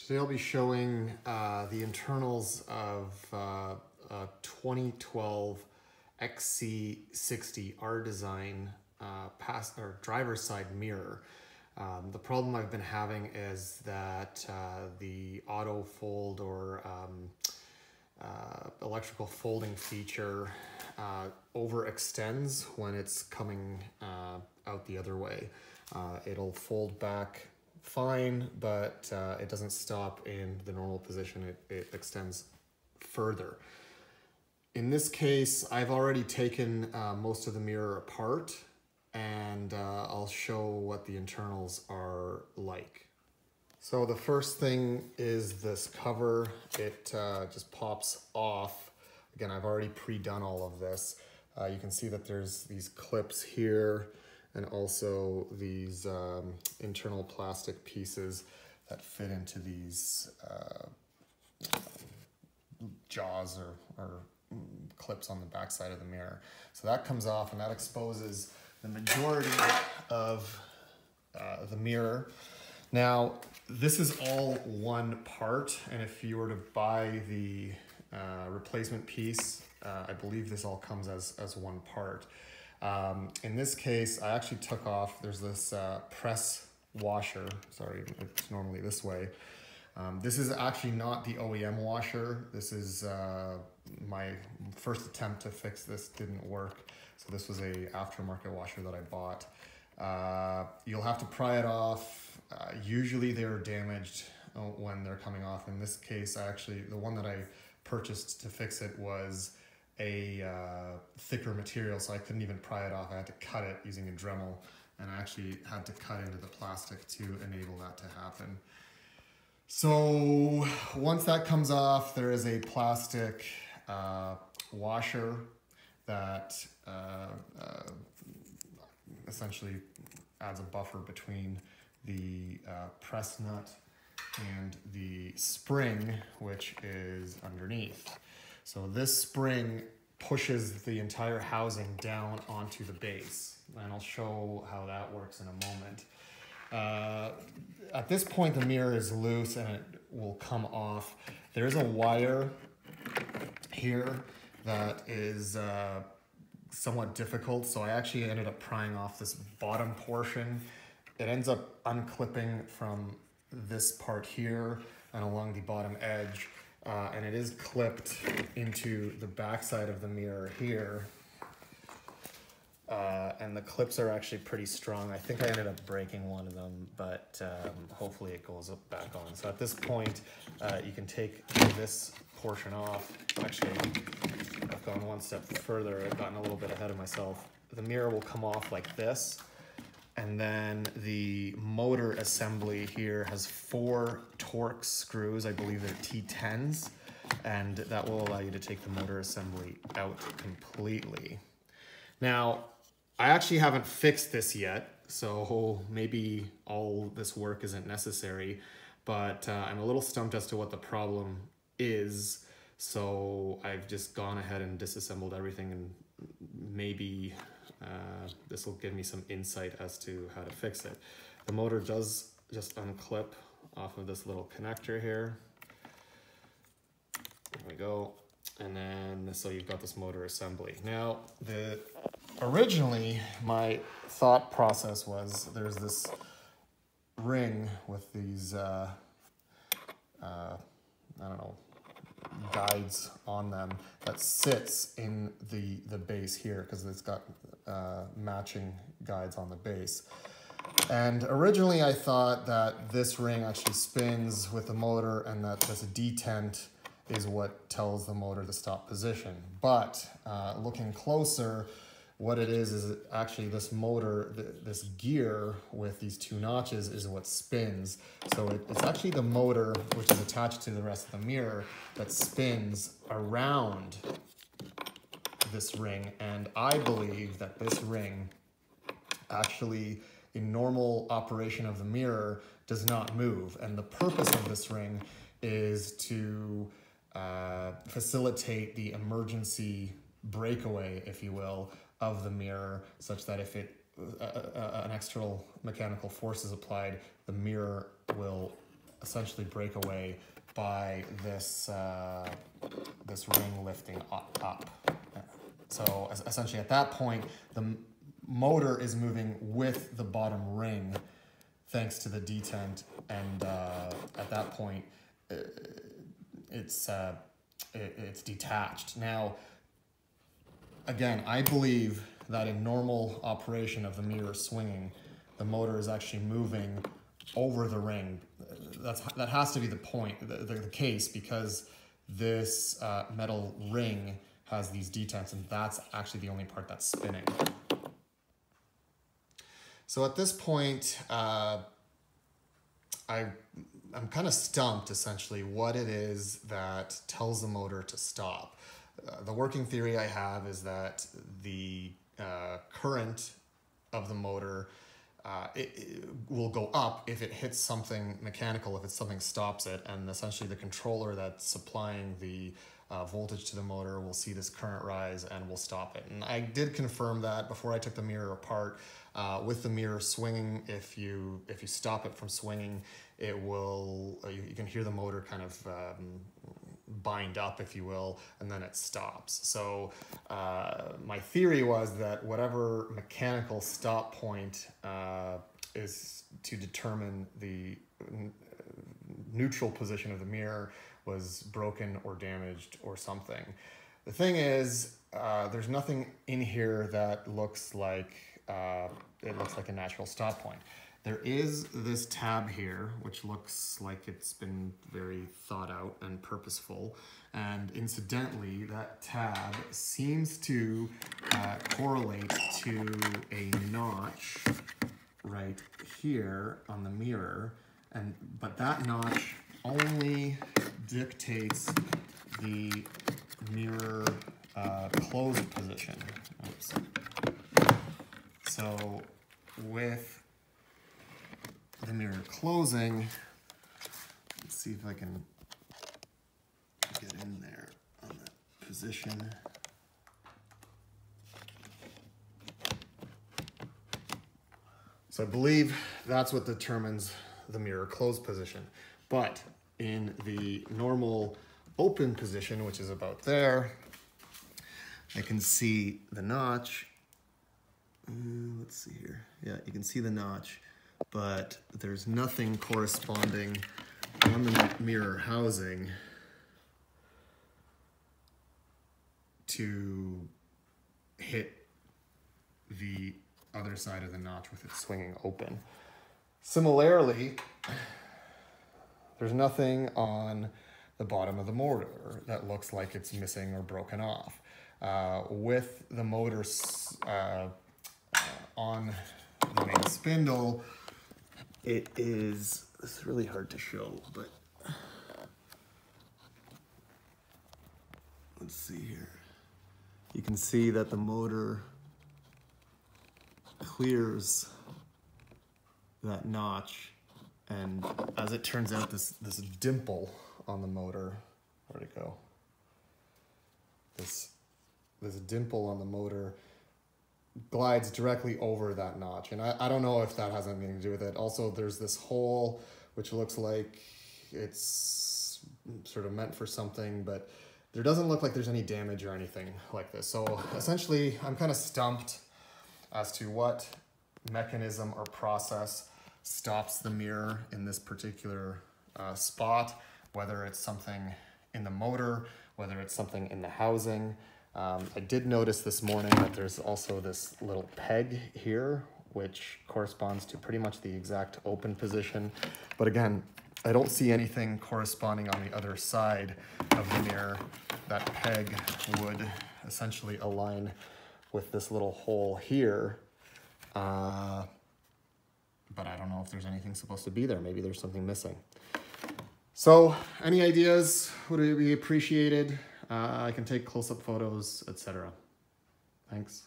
Today I'll be showing the internals of a 2012 XC60 R design driver's side mirror. The problem I've been having is that the auto fold or electrical folding feature overextends when it's coming out the other way. It'll fold back fine, but it doesn't stop in the normal position. It extends further. In this case, I've already taken most of the mirror apart, and I'll show what the internals are like. So the first thing is this cover. It just pops off. Again, I've already pre-done all of this. You can see that there's these clips here and also these internal plastic pieces that fit into these jaws or clips on the back side of the mirror. So that comes off, and that exposes the majority of the mirror. Now, this is all one part, and if you were to buy the replacement piece, I believe this all comes as one part. In this case, I actually took off, there's this press washer. Sorry, it's normally this way. This is actually not the OEM washer. This is my first attempt to fix this didn't work. So this was a aftermarket washer that I bought. You'll have to pry it off. Usually they're damaged when they're coming off. In this case, the one that I purchased to fix it was a thicker material, so I couldn't even pry it off. I had to cut it using a Dremel, and I actually had to cut into the plastic to enable that to happen. So once that comes off, there is a plastic washer that essentially adds a buffer between the press nut and the spring, which is underneath. So this spring pushes the entire housing down onto the base, and I'll show how that works in a moment. At this point, the mirror is loose and it will come off. There is a wire here that is somewhat difficult, so I actually ended up prying off this bottom portion. It ends up unclipping from this part here and along the bottom edge. And it is clipped into the back side of the mirror here. And the clips are actually pretty strong. I think I ended up breaking one of them, but hopefully it goes back on. So at this point, you can take this portion off. Actually, I've gone one step further. I've gotten a little bit ahead of myself. The mirror will come off like this. And then the motor assembly here has 4 Torx screws. I believe they're T10s, and that will allow you to take the motor assembly out completely. Now, I actually haven't fixed this yet, so maybe all this work isn't necessary, but I'm a little stumped as to what the problem is. So I've just gone ahead and disassembled everything, and maybe this will give me some insight as to how to fix it. The motor does just unclip off of this little connector here. There we go. And then, so you've got this motor assembly. Now, originally, my thought process was there's this ring with these, I don't know, guides on them that sits in the base here, because it's got matching guides on the base. And originally I thought that this ring actually spins with the motor, and that this detent is what tells the motor the stop position. But looking closer, what it is actually this motor, this gear with these 2 notches is what spins. So it's actually the motor, which is attached to the rest of the mirror, that spins around this ring. And I believe that this ring actually, in normal operation of the mirror, does not move. And the purpose of this ring is to facilitate the emergency breakaway, if you will, of the mirror, such that if an external mechanical force is applied, the mirror will essentially break away by this, this ring lifting up. So essentially at that point, the motor is moving with the bottom ring thanks to the detent, and at that point, it's detached. Now, again, I believe that in normal operation of the mirror swinging, the motor is actually moving over the ring. That has to be the point, the case, because this metal ring has these detents, and that's actually the only part that's spinning. So at this point, I'm kind of stumped, essentially, what it is that tells the motor to stop. The working theory I have is that the current of the motor it will go up if it hits something mechanical, if it's something stops it, and essentially the controller that's supplying the voltage to the motor will see this current rise and will stop it. And I did confirm that before I took the mirror apart. With the mirror swinging, if you stop it from swinging, it will, you can hear the motor kind of bind up, if you will, and then it stops. So my theory was that whatever mechanical stop point is to determine the neutral position of the mirror was broken or damaged or something. The thing is, there's nothing in here that looks like it looks like a natural stop point. There is this tab here, which looks like it's been very thought out and purposeful. And incidentally, that tab seems to correlate to a notch right here on the mirror. But that notch only dictates the mirror closed position. Oops. So with the mirror closing, let's see if I can get in there on that position. So I believe that's what determines the mirror closed position. But in the normal open position, which is about there, I can see the notch. Let's see here. Yeah, you can see the notch, but there's nothing corresponding on the mirror housing to hit the other side of the notch with it swinging open. Similarly, there's nothing on the bottom of the motor that looks like it's missing or broken off. With the motor on the main spindle, it's really hard to show, but let's see here. You can see that the motor clears that notch, and as it turns out, this dimple on the motor, where'd it go? This dimple on the motor glides directly over that notch, and I don't know if that has anything to do with it. Also, there's this hole which looks like it's sort of meant for something, but there doesn't look like there's any damage or anything like this. So essentially, I'm kind of stumped as to what mechanism or process stops the mirror in this particular spot, whether it's something in the motor, whether it's something in the housing. I did notice this morning that there's also this little peg here, which corresponds to pretty much the exact open position. But again, I don't see anything corresponding on the other side of the mirror. That peg would essentially align with this little hole here. But I don't know if there's anything supposed to be there. Maybe there's something missing. So any ideas would be appreciated. I can take close-up photos, etc. Thanks.